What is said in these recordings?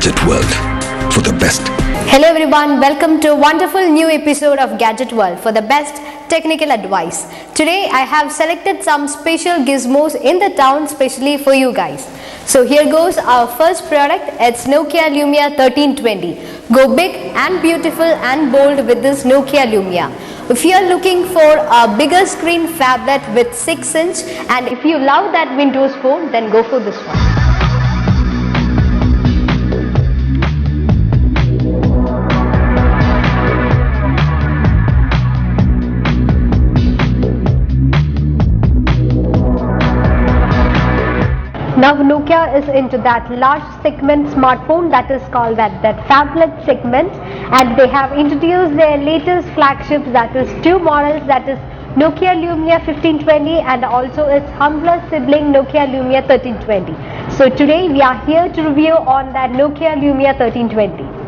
Gadget World for the best. Hello everyone, welcome to a wonderful new episode of Gadget World for the best technical advice. Today I have selected some special gizmos in the town specially for you guys. So here goes our first product. It's Nokia Lumia 1320. Go big and beautiful and bold with this Nokia Lumia. If you are looking for a bigger screen phablet with 6-inch and if you love that Windows phone, then go for this one. Now Nokia is into that large segment smartphone that is called that phablet segment, and they have introduced their latest flagships, that is two models, that is Nokia Lumia 1520 and also its humbler sibling Nokia Lumia 1320. So today we are here to review on that Nokia Lumia 1320.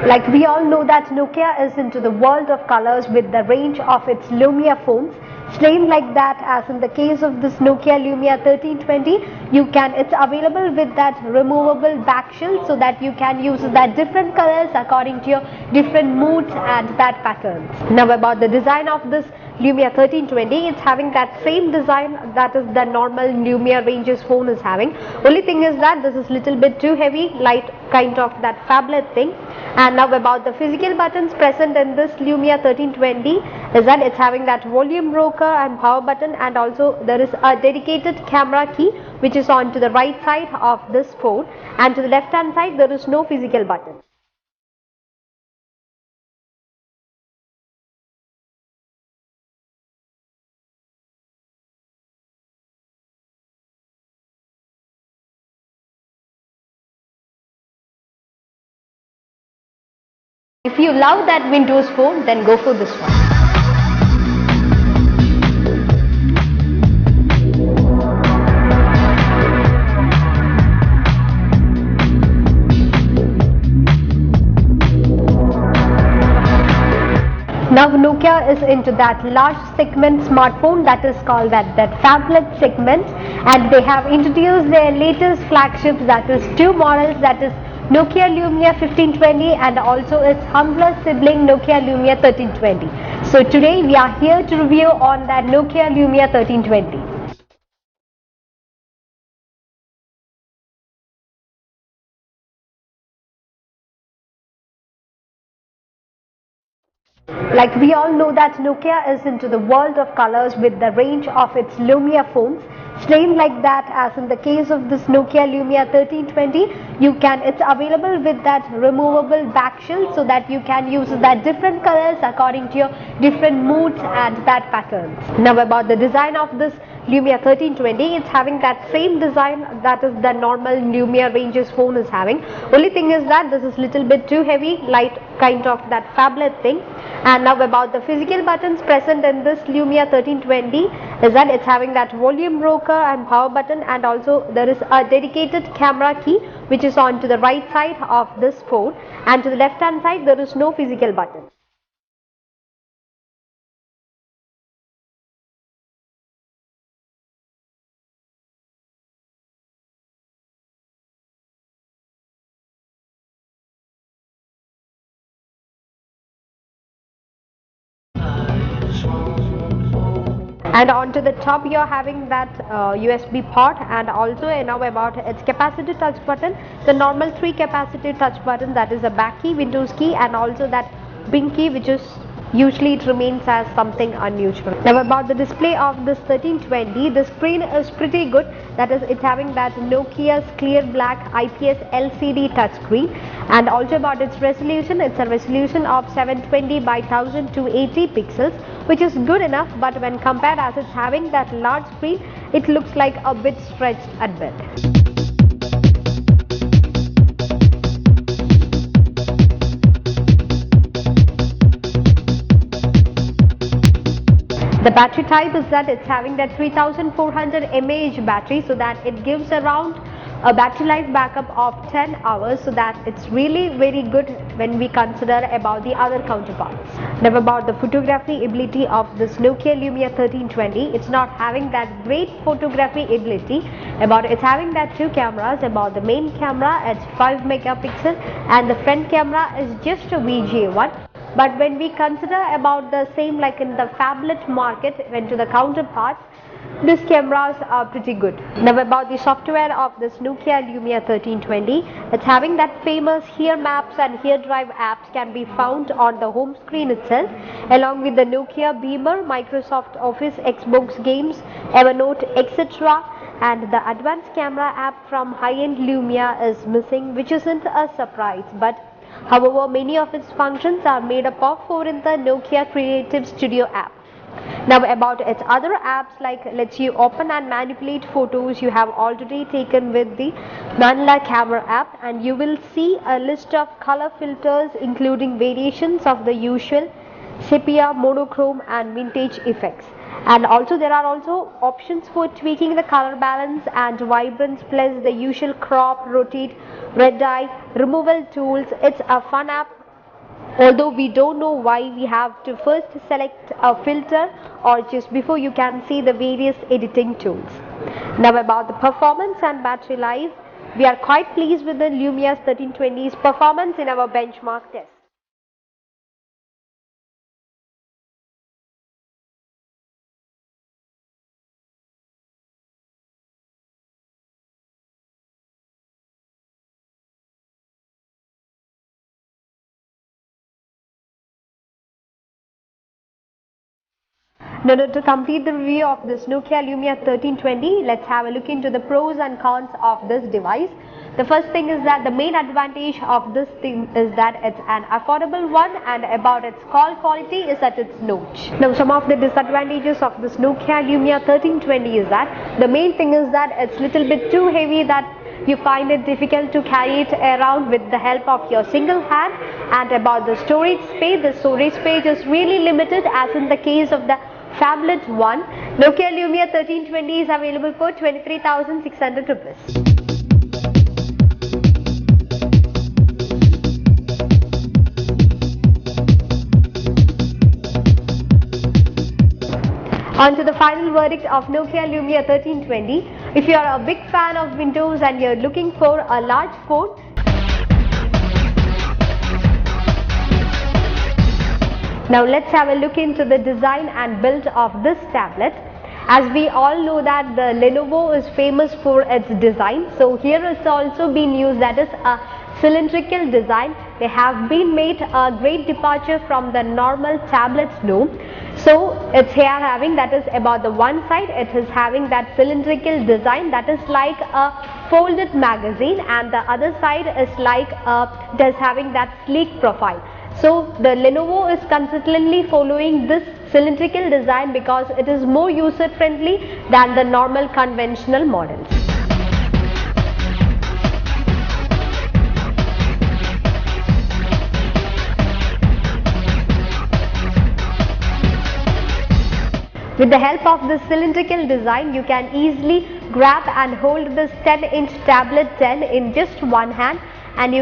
Like we all know that Nokia is into the world of colors with the range of its Lumia phones. Same like that as in the case of this Nokia Lumia 1320, it's available with that removable back shell so that you can use that different colors according to your different moods and that patterns. Now about the design of this Lumia 1320, it's having that same design that is the normal Lumia ranges phone is having. Only thing is that this is little bit too heavy, light kind of that phablet thing. And now about the physical buttons present in this Lumia 1320 is that it's having that volume rocker and power button, and also there is a dedicated camera key which is on to the right side of this phone, and to the left hand side there is no physical button. If you love that Windows phone, then go for this one. Now Nokia is into that large segment smartphone that is called that phablet segment, and they have introduced their latest flagships, that is two models, that is Nokia Lumia 1520 and also its humbler sibling Nokia Lumia 1320. So today we are here to review on that Nokia Lumia 1320. Like we all know that Nokia is into the world of colors with the range of its Lumia phones. Same like that as in the case of this Nokia Lumia 1320, it's available with that removable back shell so that you can use that different colors according to your different moods and that patterns. Now about the design of this Lumia 1320, it's having that same design that is the normal Lumia ranges phone is having. Only thing is that this is little bit too heavy, light kind of that phablet thing. And now about the physical buttons present in this Lumia 1320 is that it's having that volume rocker and power button, and also there is a dedicated camera key which is on to the right side of this phone, and to the left hand side there is no physical button. And onto the top you are having that USB port, and also now about its capacitive touch button, the normal 3 capacitive touch button, that is a back key, Windows key, and also that Bing key, which is usually it remains as something unusual. Now about the display of this 1320, the screen is pretty good, that is it's having that Nokia's clear black IPS LCD touchscreen, and also about its resolution, it's a resolution of 720 by 1280 pixels, which is good enough, but when compared as it's having that large screen, it looks like a bit stretched at best. The battery type is that it's having that 3400 mAh battery, so that it gives around a battery life backup of 10 hours, so that it's really very good when we consider about the other counterparts. Now about the photography ability of this Nokia Lumia 1320, it's not having that great photography ability. It's having that two cameras. About the main camera, it's 5 megapixel and the front camera is just a VGA1. But when we consider about the same like in the phablet market, when to the counterparts, these cameras are pretty good. Now about the software of this Nokia Lumia 1320, it's having that famous Here Maps and Here Drive apps can be found on the home screen itself, along with the Nokia Beamer, Microsoft Office, Xbox games, Evernote, etc. And the advanced camera app from high-end Lumia is missing, which isn't a surprise, but however many of its functions are made up of for in the Nokia Creative Studio app. Now about its other apps, like lets you open and manipulate photos you have already taken with the Manila camera app, and you will see a list of color filters including variations of the usual sepia, monochrome and vintage effects. And also there are also options for tweaking the color balance and vibrance, plus the usual crop, rotate, red eye, removal tools. It's a fun app, although we don't know why we have to first select a filter or just before you can see the various editing tools. Now about the performance and battery life, we are quite pleased with the Lumia's 1320's performance in our benchmark test. Now to complete the review of this Nokia Lumia 1320, let's have a look into the pros and cons of this device. The first thing is that the main advantage of this thing is that it's an affordable one, and about its call quality is at its notch. Now some of the disadvantages of this Nokia Lumia 1320 is that the main thing is that it's little bit too heavy, that you find it difficult to carry it around with the help of your single hand. And about the storage space is really limited, as in the case of the phablet one. Nokia Lumia 1320 is available for 23,600 rupees. On to the final verdict of Nokia Lumia 1320. If you are a big fan of Windows and you're looking for a large phone, now let's have a look into the design and build of this tablet. As we all know that the Lenovo is famous for its design, so here it's also been used, that is a cylindrical design. They have been made a great departure from the normal tablets no. So it's here having, that is about the one side, it is having that cylindrical design, that is like a folded magazine, and the other side is like it is having that sleek profile. So the Lenovo is consistently following this cylindrical design because it is more user friendly than the normal conventional models. With the help of this cylindrical design, you can easily grab and hold this 10-inch tablet 10 in just one hand, and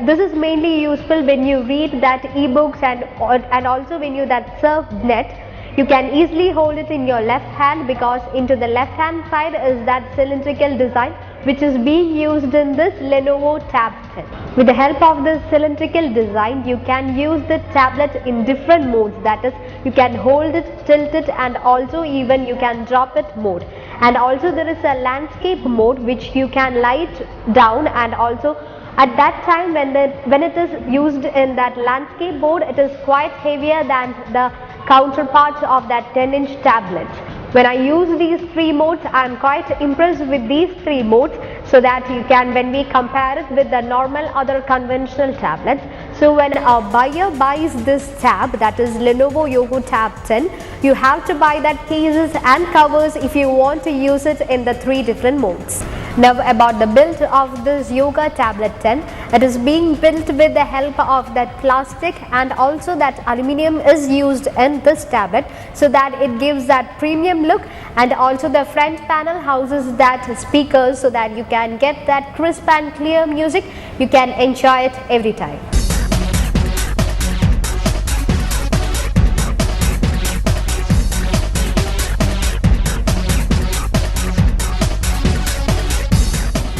this is mainly useful when you read that ebooks and also when you that surf net. You can easily hold it in your left hand, because into the left hand side is that cylindrical design which is being used in this Lenovo Tab 10. With the help of this cylindrical design, you can use the tablet in different modes, that is you can hold it, tilt it, and also even you can drop it mode. And also there is a landscape mode which you can lie it down, and also at that time when it is used in that landscape mode, it is quite heavier than the counterparts of that 10-inch tablet. When I use these three modes, I am quite impressed with these three modes, so that you can, when we compare it with the normal other conventional tablets. So when a buyer buys this tab, that is Lenovo Yoga Tab 10, you have to buy that cases and covers if you want to use it in the three different modes. Now about the build of this Yoga Tablet 10, It is being built with the help of that plastic, and also that aluminum is used in this tablet, so that it gives that premium look. And also the front panel houses that speakers, so that you can get that crisp and clear music. You can enjoy it every time.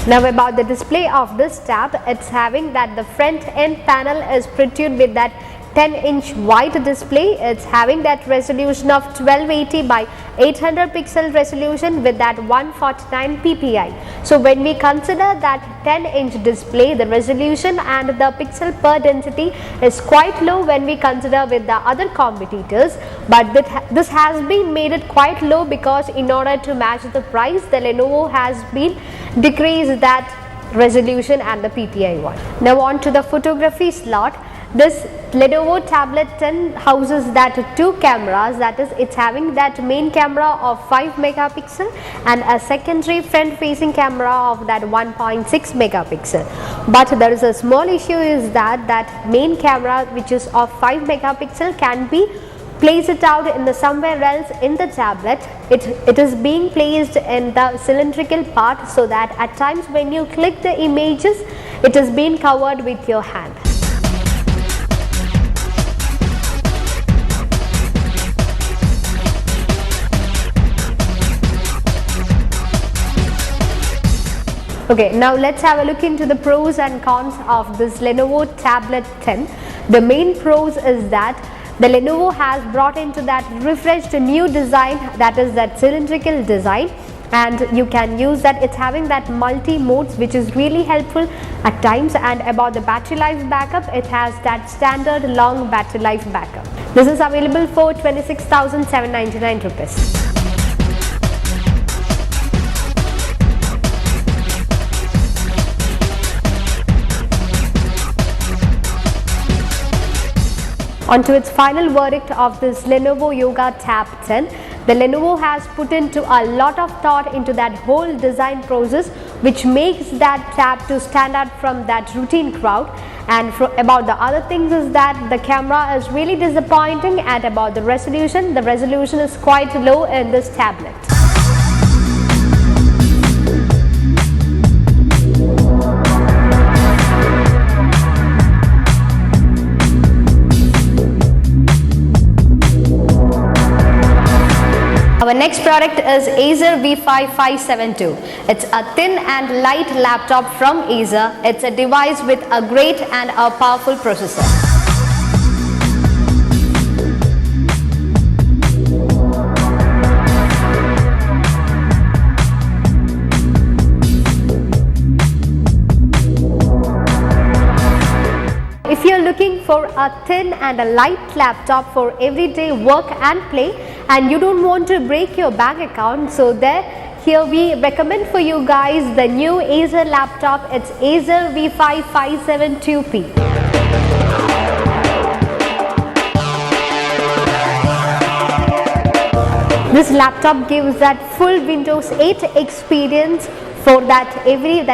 Now about the display of this tab, it's having that the front end panel is protrude with that 10-inch wide display. It's having that resolution of 1280 by 800 pixel resolution with that 149 ppi. So when we consider that 10-inch display, the resolution and the pixel per density is quite low when we consider with the other competitors, but this has been made it quite low because in order to match the price, the Lenovo has been decreased that resolution and the PPI one. Now on to the photography slot. This Lenovo Tablet 10 houses that two cameras, that is, it's having that main camera of 5 megapixel and a secondary front facing camera of that 1.6 megapixel. But there is a small issue, is that main camera, which is of 5 megapixel, can be place it out in the somewhere else in the tablet. It is being placed in the cylindrical part, so that at times when you click the images, it is being covered with your hand. Okay, now let's have a look into the pros and cons of this Lenovo Tablet 10. The main pros is that the Lenovo has brought into that refreshed new design, that is that cylindrical design, and you can use that. It's having that multi modes, which is really helpful at times. And about the battery life backup, it has that standard long battery life backup. This is available for 26,799 rupees. On to its final verdict of this Lenovo Yoga Tab 10. The Lenovo has put into a lot of thought into that whole design process, which makes that tab to stand out from that routine crowd. And about the other things is that the camera is really disappointing, and about the resolution is quite low in this tablet. Our next product is Acer V5572. It's a thin and light laptop from Acer. It's a device with a great and a powerful processor. If you're looking for a thin and a light laptop for everyday work and play, and you don't want to break your bank account, so here we recommend for you guys the new Acer laptop. It's Acer V5572P. This laptop gives that full Windows 8 experience for that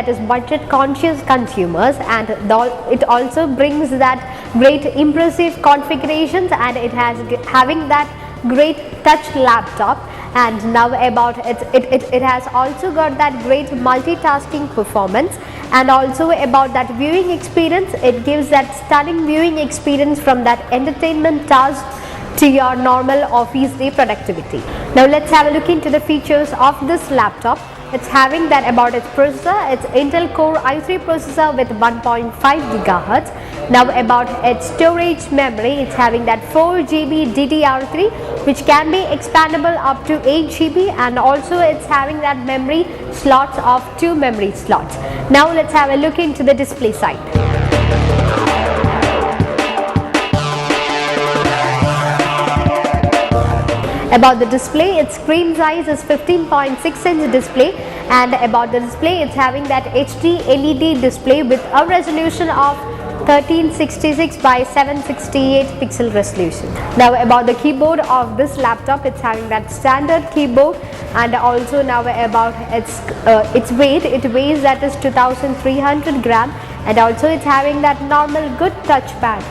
is budget conscious consumers, and it also brings that great impressive configurations, and it has having that great touch laptop. And now about it has also got that great multitasking performance, and also about that viewing experience. It gives that stunning viewing experience from that entertainment task to your normal office day productivity. Now let's have a look into the features of this laptop. It's having that about its processor. It's Intel Core i3 processor with 1.5 GHz. Now about its storage memory, it's having that 4 GB DDR3, which can be expandable up to 8 GB, and also it's having that memory slots of 2 memory slots. Now let's have a look into the display side. About the display, its screen size is 15.6 inch display, and about the display, it's having that HD LED display with a resolution of 1366 by 768 pixel resolution. Now about the keyboard of this laptop, it's having that standard keyboard, and also now about its weight. It weighs that is 2300 gram, and also it's having that normal good touchpad.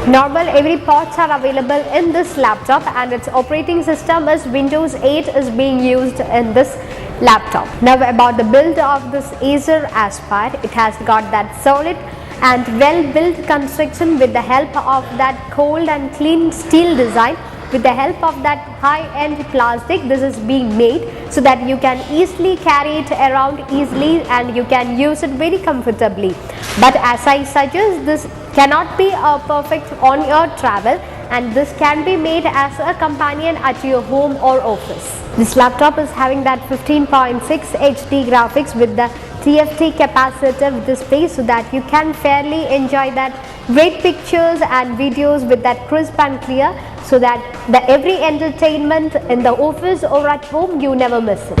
Normal every ports are available in this laptop, and its operating system is Windows 8 is being used in this laptop. Now about the build of this Acer Aspire, it has got that solid and well built construction with the help of that cold and clean steel design. With the help of that high-end plastic, this is being made so that you can easily carry it around easily and you can use it very comfortably. But as I suggest, this cannot be perfect on your travel, and this can be made as a companion at your home or office. This laptop is having that 15.6 HD graphics with the TFT capacitive display, so that you can fairly enjoy that great pictures and videos with that crisp and clear, so that the every entertainment in the office or at home you never miss it.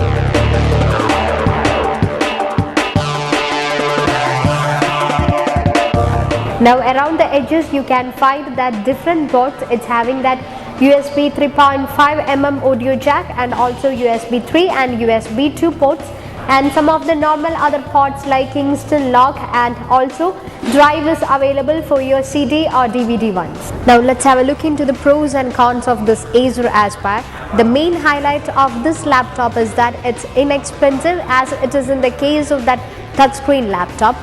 Now around the edges you can find that different ports. It's having that USB 3.5mm audio jack and also USB 3 and USB 2 ports, and some of the normal other ports like Kingston lock, and also drive is available for your CD or DVD ones. Now let's have a look into the pros and cons of this Acer Aspire. The main highlight of this laptop is that it's inexpensive, as it is in the case of that touchscreen laptop.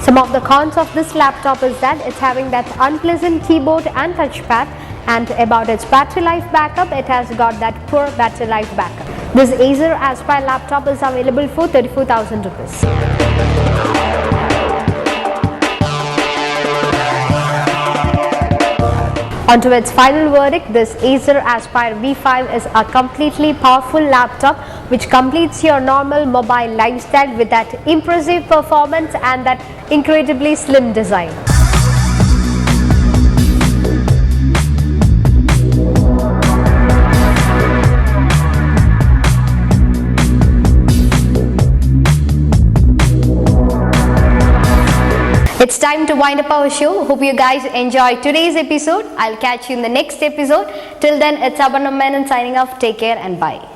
Some of the cons of this laptop is that it's having that unpleasant keyboard and touchpad, and about its battery life backup, it has got that poor battery life backup. This Acer Aspire laptop is available for 34,000 rupees. On to its final verdict, this Acer Aspire V5 is a completely powerful laptop which completes your normal mobile lifestyle with that impressive performance and that incredibly slim design. It's time to wind up our show. Hope you guys enjoyed today's episode. I'll catch you in the next episode. Till then, it's Abanam Menon signing off. Take care and bye.